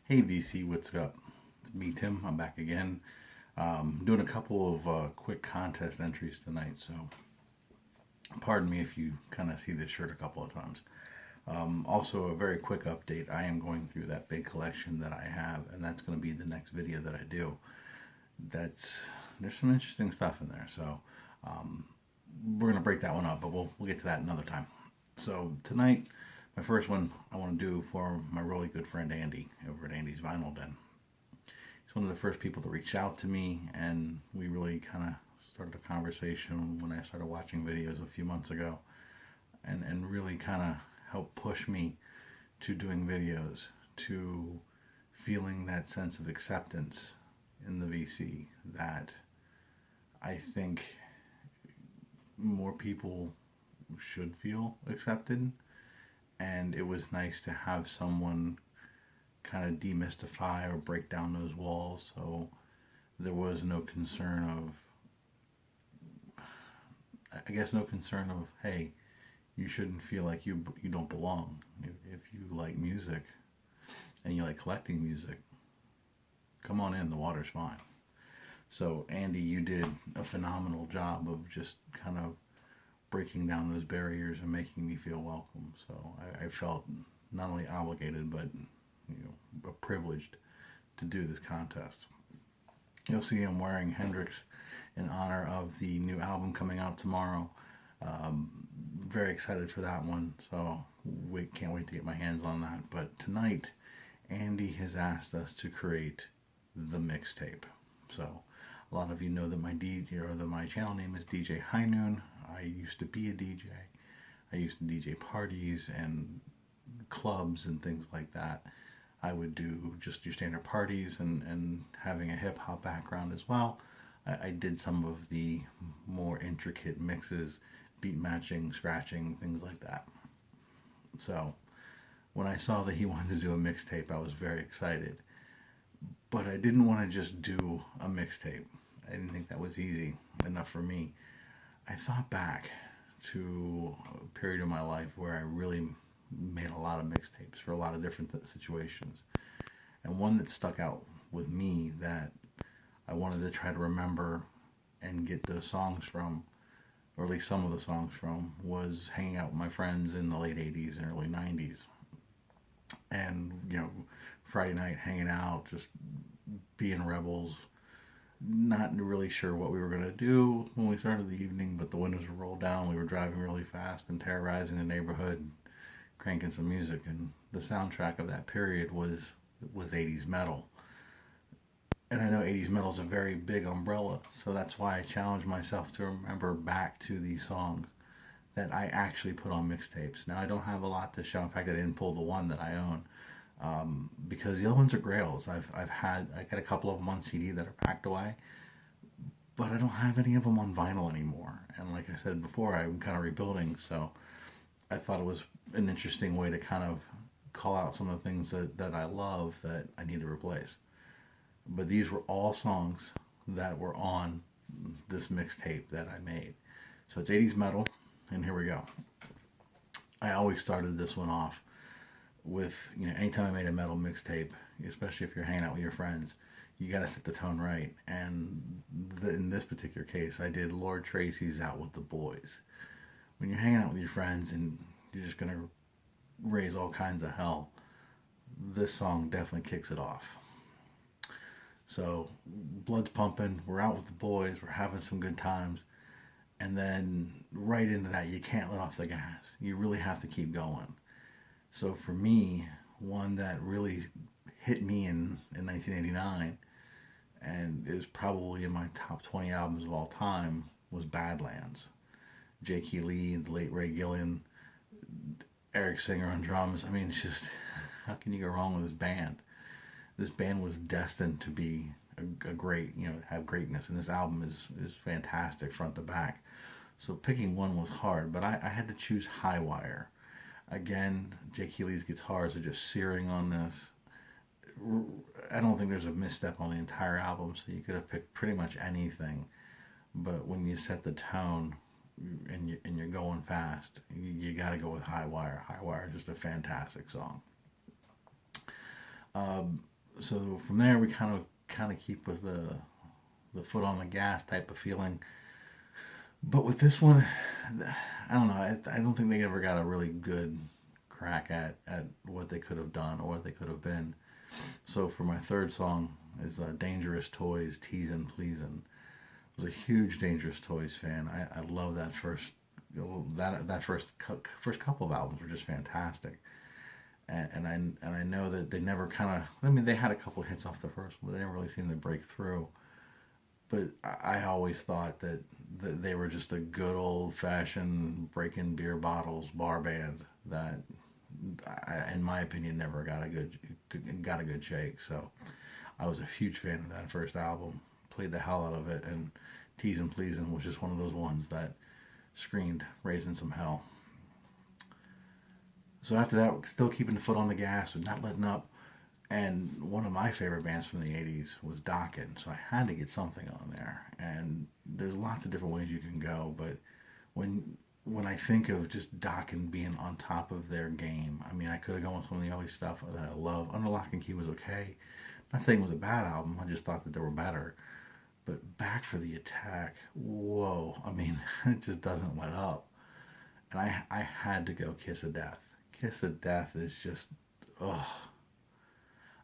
Hey VC, what's up? It's me, Tim. I'm back again. Doing a couple of quick contest entries tonight, so pardon me if you kind of see this shirt a couple of times. Also, a very quick update. I am going through that big collection that I have, and that's going to be the next video that I do. There's some interesting stuff in there, so um, we're going to break that one up, but we'll get to that another time. So tonight, my first one I want to do for my really good friend Andy over at Andy's Vinyl Den. He's one of the first people that reached out to me, and we really kind of started a conversation when I started watching videos a few months ago, and really kind of helped push me to doing videos, to feeling that sense of acceptance in the VC that I think more people should feel accepted. And it was nice to have someone kind of demystify or break down those walls, so there was no concern I guess no concern of, hey, you shouldn't feel like you don't belong. If you like music and you like collecting music, come on in, the water's fine. So Andy, you did a phenomenal job of just kind of breaking down those barriers and making me feel welcome. So I felt not only obligated but privileged to do this contest. You'll see him wearing Hendrix in honor of the new album coming out tomorrow. Very excited for that one, so we can't wait to get my hands on that. But tonight, Andy has asked us to create the mixtape. So a lot of you know that my DJ or that my channel name is DJ High Noon. I used to be a DJ. I used to DJ parties and clubs and things like that. I would do just your standard parties, and having a hip hop background as well. I did some of the more intricate mixes, beat matching, scratching, things like that. So when I saw that he wanted to do a mixtape, I was very excited. But I didn't want to just do a mixtape. I didn't think that was easy enough for me. I thought back to a period of my life where I really made a lot of mixtapes for a lot of different situations. And one that stuck out with me that I wanted to try to remember and get those songs from, or at least some of the songs from, was hanging out with my friends in the late 80s and early 90s. And, Friday night hanging out, just being rebels, not really sure what we were going to do when we started the evening, but the windows were rolled down, we were driving really fast and terrorizing the neighborhood, cranking some music, and the soundtrack of that period was 80s metal. And I know 80s metal is a very big umbrella, so that's why I challenged myself to remember back to these songs that I actually put on mixtapes. Now, I don't have a lot to show. In fact, I didn't pull the one that I own, because the other ones are grails. I got a couple of them on CD that are packed away, but I don't have any of them on vinyl anymore. And like I said before, I'm kind of rebuilding, so I thought it was an interesting way to kind of call out some of the things that I love that I need to replace. But these were all songs that were on this mixtape that I made. So it's 80s metal, and here we go. I always started this one off with, anytime I made a metal mixtape, especially if you're hanging out with your friends, you got to set the tone right. And in this particular case, I did Lord Tracy's Out with the Boys. When you're hanging out with your friends and you're just going to raise all kinds of hell, this song definitely kicks it off. So, blood's pumping, we're out with the boys, we're having some good times, and then right into that, you can't let off the gas. You really have to keep going. So for me, one that really hit me in 1989, and is probably in my top 20 albums of all time, was Badlands. J.K. Lee, the late Ray Gillen, Eric Singer on drums. I mean, it's just, how can you go wrong with this band? This band was destined to be a great, have greatness, and this album is fantastic front to back. So picking one was hard, but I had to choose High Wire. Again, Jake Healy's guitars are just searing on this. I don't think there's a misstep on the entire album, so you could have picked pretty much anything. But when you set the tone and you're going fast, you got to go with High Wire. High Wire is just a fantastic song. So from there, we kind of keep with the foot on the gas type of feeling. But with this one, I don't know. I don't think they ever got a really good crack at what they could have done or what they could have been. So for my third song is Dangerous Toys, Teasin' Pleasin'. I was a huge Dangerous Toys fan. I love that first couple of albums were just fantastic. And I know that they never kind of. I mean, they had a couple of hits off the first one, but they never really seemed to break through. But I always thought that they were just a good old fashioned breaking beer bottles bar band that, in my opinion, never got a good shake. So I was a huge fan of that first album. Played the hell out of it, and Teasin' Pleasin' was just one of those ones that screamed raising some hell. So after that, still keeping the foot on the gas and not letting up. And one of my favorite bands from the 80s was Dokken, so I had to get something on there. And there's lots of different ways you can go, but when I think of just Dokken being on top of their game, I mean, I could have gone with some of the early stuff that I love. Under Lock and Key was okay. Not saying it was a bad album, I just thought that they were better. But Back for the Attack, whoa, I mean, it just doesn't let up. And I had to go Kiss of Death. Kiss of Death is just, ugh.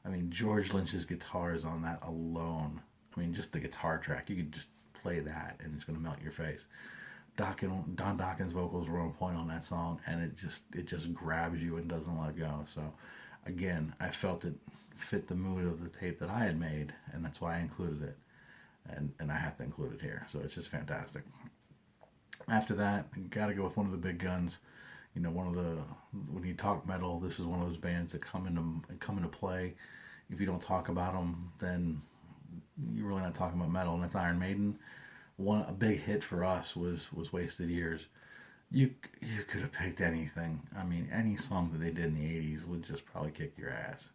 I mean, George Lynch's guitars on that alone. I mean, just the guitar track. You could just play that and it's going to melt your face. Don Dokken's vocals were on point on that song, and it just grabs you and doesn't let go. So, again, I felt it fit the mood of the tape that I had made, and that's why I included it. And I have to include it here. So it's just fantastic. After that, got to go with one of the big guns. You know, when you talk metal, this is one of those bands that come into play. If you don't talk about them, then you're really not talking about metal, and that's Iron Maiden. A big hit for us was Wasted Years. You could have picked anything. I mean, any song that they did in the 80s would just probably kick your ass.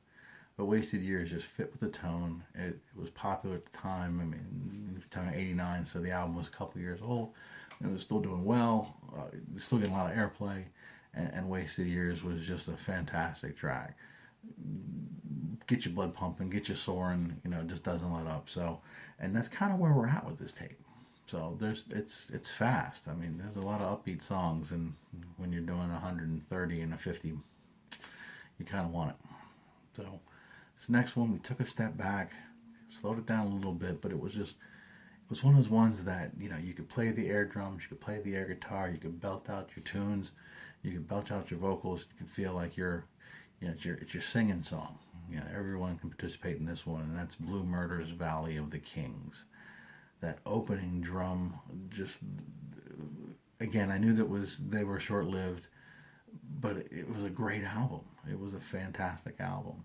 But Wasted Years just fit with the tone. It was popular at the time. I mean, it was talking 89, so the album was a couple years old. It was still doing well. It was still getting a lot of airplay. And Wasted Years was just a fantastic track. Get your blood pumping, get you soaring, you know, it just doesn't let up. So, and that's kind of where we're at with this tape. So it's fast. I mean, there's a lot of upbeat songs, and when you're doing 130 and a 50, you kind of want it. So this next one, we took a step back, slowed it down a little bit, but it was one of those ones that, you know, you could play the air drums, you could play the air guitar, you could belt out your tunes, you could belch out your vocals, you could feel like it's your singing song. You know, everyone can participate in this one, and that's Blue Murder's Valley of the Kings. That opening drum, just, again, I knew they were short-lived, but it was a great album. It was a fantastic album.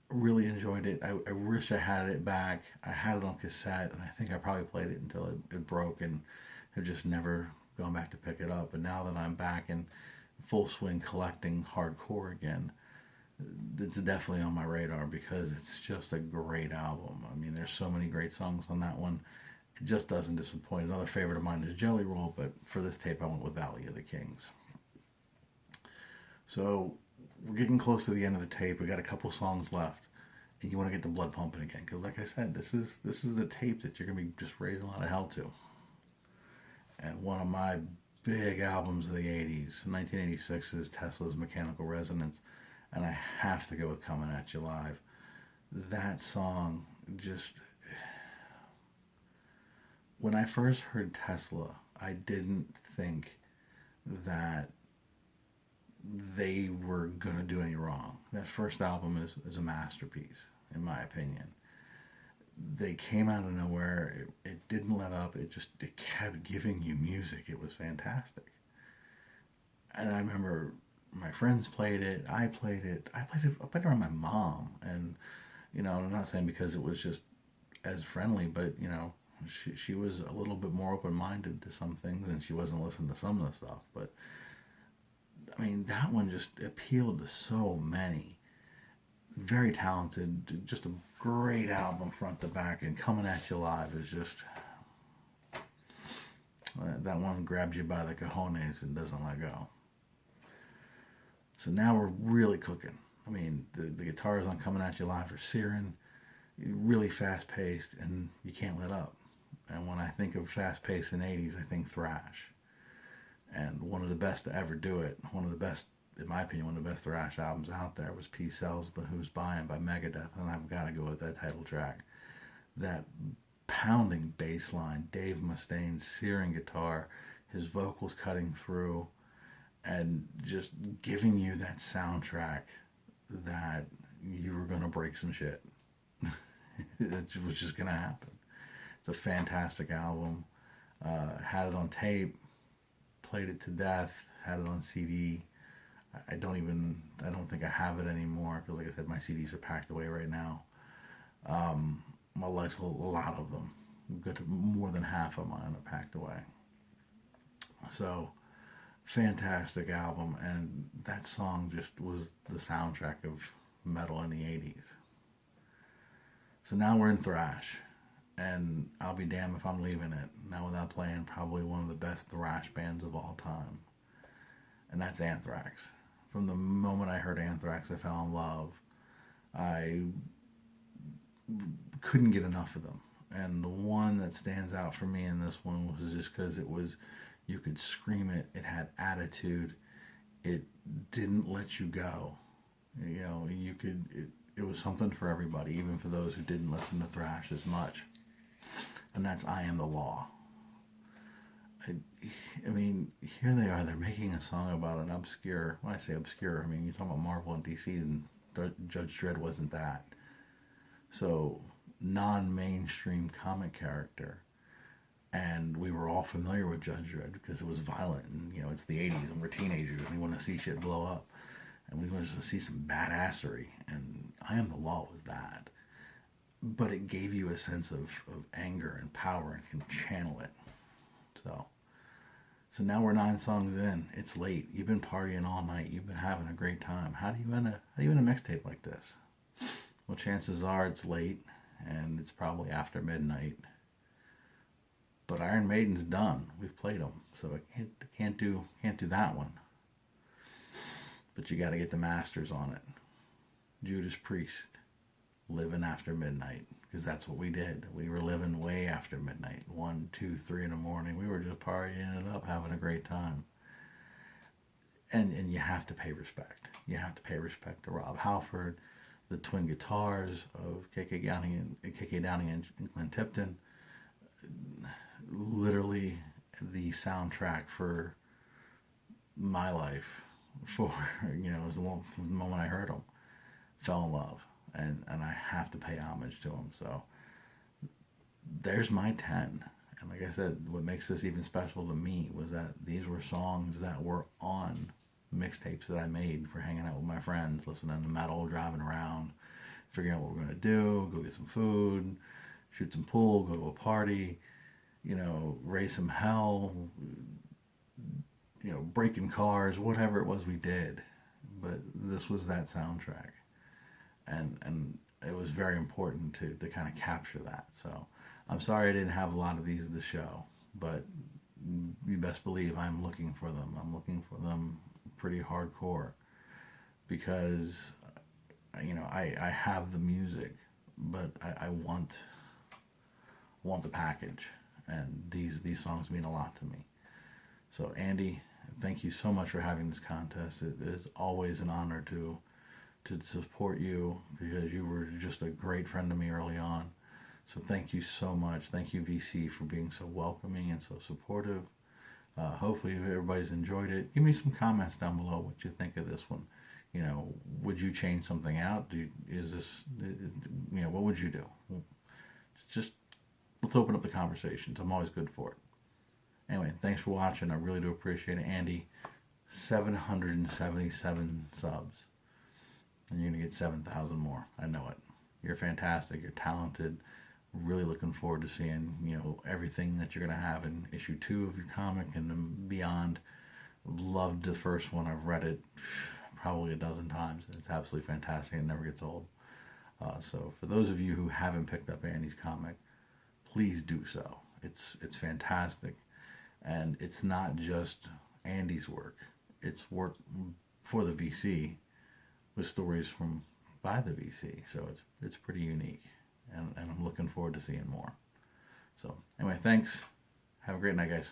Really enjoyed it. I wish I had it back. I had it on cassette, and I think I probably played it until it broke, and have just never gone back to pick it up. And now that I'm back in full swing collecting hardcore again, it's definitely on my radar because it's just a great album. I mean, there's so many great songs on that one. It just doesn't disappoint. Another favorite of mine is Jelly Roll, but for this tape I went with Valley of the Kings. So we're getting close to the end of the tape. We got a couple songs left, and you want to get the blood pumping again because, like I said, this is the tape that you're gonna be just raising a lot of hell to. And one of my big albums of the 80s, 1986, is Tesla's Mechanical Resonance, and I have to go with Coming At You Live. That song just, when I first heard Tesla, I didn't think that they were going to do any wrong. That first album is a masterpiece, in my opinion. They came out of nowhere. It didn't let up. It kept giving you music. It was fantastic. And I remember my friends played it. I played it. I played it around my mom. And, you know, I'm not saying because it was just as friendly, but, you know, she was a little bit more open-minded to some things, and she wasn't listening to some of the stuff. But, I mean, that one just appealed to so many. Very talented, just a great album front to back, and Coming At You Live is just, that one grabs you by the cojones and doesn't let go. So now we're really cooking. I mean, the guitars on Coming At You Live are searing, really fast paced, and you can't let up. And when I think of fast paced in the 80s, I think thrash. And one of the best to ever do it, one of the best, in my opinion, one of the best thrash albums out there was Peace Sells, But Who's Buying by Megadeth. And I've got to go with that title track. That pounding bass line, Dave Mustaine's searing guitar, his vocals cutting through, and just giving you that soundtrack that you were going to break some shit. It was just going to happen. It's a fantastic album. Had it on tape, played it to death, had it on CD. I don't think I have it anymore because, like I said, my CDs are packed away right now. Well, like a lot of them, good to more than half of mine are packed away. So, fantastic album, and that song just was the soundtrack of metal in the 80s. So now we're in thrash, and I'll be damned if I'm leaving it now without playing probably one of the best thrash bands of all time, and that's Anthrax. From the moment I heard Anthrax, I fell in love. I couldn't get enough of them, and the one that stands out for me in this one was just because you could scream it, it had attitude, it didn't let you go. You know, it was something for everybody, even for those who didn't listen to thrash as much. And that's I Am the Law. I mean, here they are, they're making a song about an obscure, when I say obscure, I mean, you're talking about Marvel and DC, and Judge Dredd wasn't that. So, non-mainstream comic character. And we were all familiar with Judge Dredd because it was violent, and you know, it's the 80s and we're teenagers and we want to see shit blow up, and we want to see some badassery, and I Am the Law was that. But it gave you a sense of anger and power and can channel it. So now we're 9 songs in. It's late. You've been partying all night. You've been having a great time. How do you end a mixtape like this? Well, chances are it's late and it's probably after midnight. But Iron Maiden's done. We've played them, so I can't do that one. But you got to get the masters on it. Judas Priest, Living After Midnight, because that's what we did. We were living way after midnight, 1, 2, 3 in the morning. We were just partying it up, having a great time. And you have to pay respect. You have to pay respect to Rob Halford, the twin guitars of KK Downing and Glenn Tipton. Literally the soundtrack for my life, for, you know, it was the moment I heard them, fell in love, and I have to pay homage to them. So there's my 10. And like I said, what makes this even special to me was that these were songs that were on mixtapes that I made for hanging out with my friends, listening to metal, driving around, figuring out what we're going to do, go get some food, shoot some pool, go to a party, you know, raise some hell, you know, breaking cars, whatever it was we did. But this was that soundtrack. And it was very important to kind of capture that. So I'm sorry I didn't have a lot of these at the show, but you best believe I'm looking for them. I'm looking for them pretty hardcore because, you know, I have the music, but I want the package. And these songs mean a lot to me. So Andy, thank you so much for having this contest. It is always an honor to support you because you were just a great friend to me early on. So thank you so much. Thank you, VC, for being so welcoming and so supportive. Hopefully everybody's enjoyed it. Give me some comments down below what you think of this one. You know, would you change something out? What would you do? Just let's open up the conversations. I'm always good for it. Anyway, thanks for watching. I really do appreciate it. Andy, 777 subs. And you're going to get 7,000 more. I know it. You're fantastic. You're talented. Really looking forward to seeing, you know, everything that you're going to have in issue 2 of your comic and beyond. Loved the first one. I've read it probably a dozen times. It's absolutely fantastic. It never gets old. So for those of you who haven't picked up Andy's comic, please do so. It's fantastic. And it's not just Andy's work. It's work for the VC, with stories from by the VC. So it's pretty unique, and I'm looking forward to seeing more. So anyway, thanks. Have a great night, guys.